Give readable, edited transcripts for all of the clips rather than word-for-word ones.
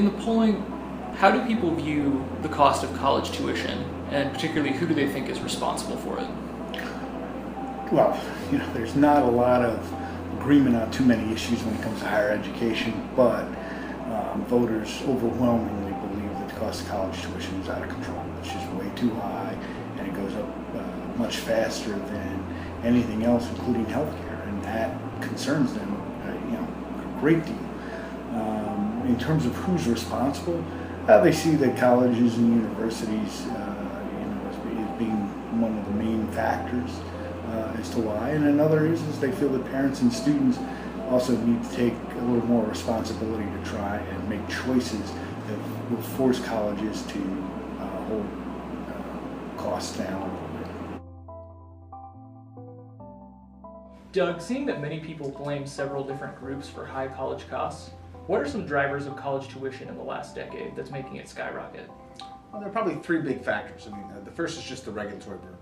in the polling, how do people view the cost of college tuition, and particularly who do they think is responsible for it? Well, there's not a lot of agreement on too many issues when it comes to higher education, but voters overwhelmingly believe that the cost of college tuition is out of control. It's just way too high, and it goes up much faster than anything else, including healthcare, and that concerns them, a great deal. In terms of who's responsible, they see that colleges and universities, as being one of the main factors as to why, and another is they feel that parents and students also need to take a little more responsibility to try and make choices that will force colleges to hold costs down a little bit. Doug, seeing that many people blame several different groups for high college costs, what are some drivers of college tuition in the last decade that's making it skyrocket? Well, there are probably three big factors. The first is just the regulatory burden.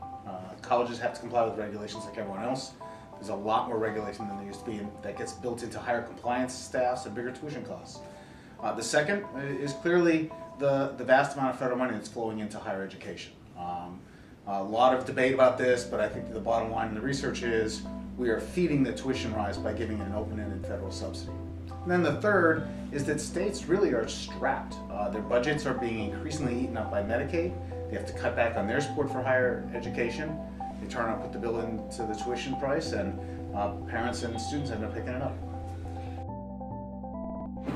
Colleges have to comply with regulations like everyone else. There's a lot more regulation than there used to be, and that gets built into higher compliance staffs and bigger tuition costs. The second is clearly the vast amount of federal money that's flowing into higher education. A lot of debate about this, but I think the bottom line in the research is we are feeding the tuition rise by giving it an open-ended federal subsidy. And then the third is that states really are strapped. Their budgets are being increasingly eaten up by Medicaid. They have to cut back on their support for higher education. They turn around and put the bill into the tuition price, and parents and students end up picking it up.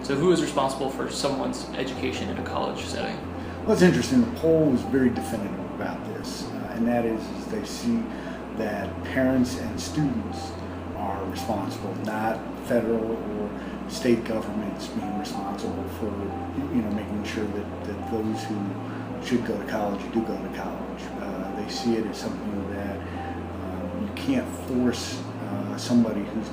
So who is responsible for someone's education in a college setting? Well, it's interesting. The poll was very definitive about this, and that is they see that parents and students are responsible, not federal or state governments being responsible for making sure that those who should go to college do go to college. They see it as something that you can't force somebody who's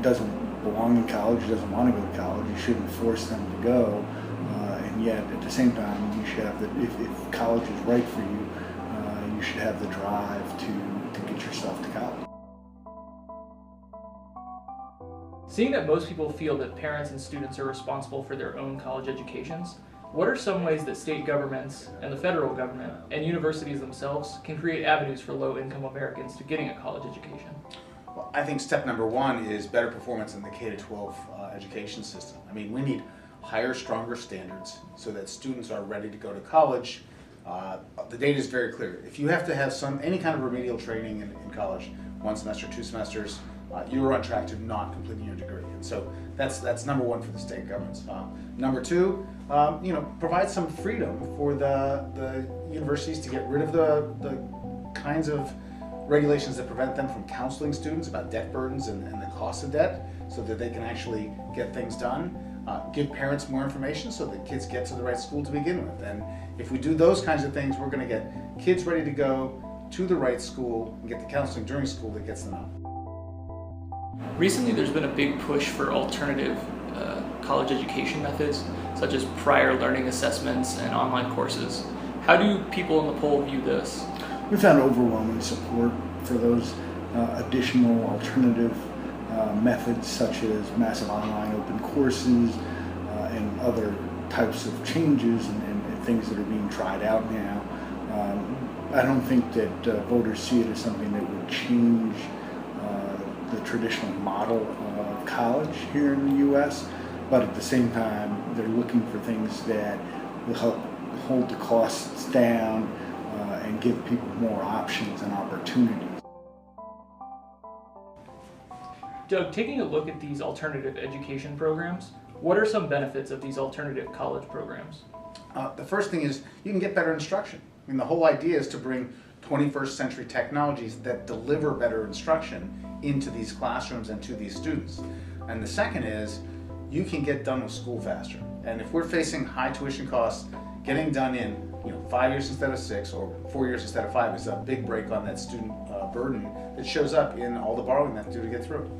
doesn't belong in college, doesn't want to go to college. You shouldn't force them to go, and yet at the same time you should have if college is right for you, you should have the drive to get yourself to college. Seeing that most people feel that parents and students are responsible for their own college educations, what are some ways that state governments and the federal government and universities themselves can create avenues for low-income Americans to getting a college education? Well, I think step number one is better performance in the K-12 education system. We need higher, stronger standards so that students are ready to go to college. The data is very clear. If you have to have any kind of remedial training in college, 1 semester, 2 semesters, you're on track to not completing your degree. And so that's number one for the state governments. Number two, provide some freedom for the universities to get rid of the kinds of regulations that prevent them from counseling students about debt burdens and the cost of debt, so that they can actually get things done. Give parents more information so that kids get to the right school to begin with. And if we do those kinds of things, we're going to get kids ready to go to the right school and get the counseling during school that gets them out. Recently, there's been a big push for alternative college education methods, such as prior learning assessments and online courses. How do people in the poll view this? We found overwhelming support for those additional alternative methods, such as massive online open courses and other types of changes and things that are being tried out now. I don't think that voters see it as something that would change the traditional model of college here in the U.S., but at the same time, they're looking for things that will help hold the costs down and give people more options and opportunities. Doug, taking a look at these alternative education programs, what are some benefits of these alternative college programs? The first thing is you can get better instruction. The whole idea is to bring 21st century technologies that deliver better instruction into these classrooms and to these students. And the second is you can get done with school faster. And if we're facing high tuition costs, getting done in 5 years instead of 6 or 4 years instead of 5 is a big break on that student burden that shows up in all the borrowing they have to do to get through.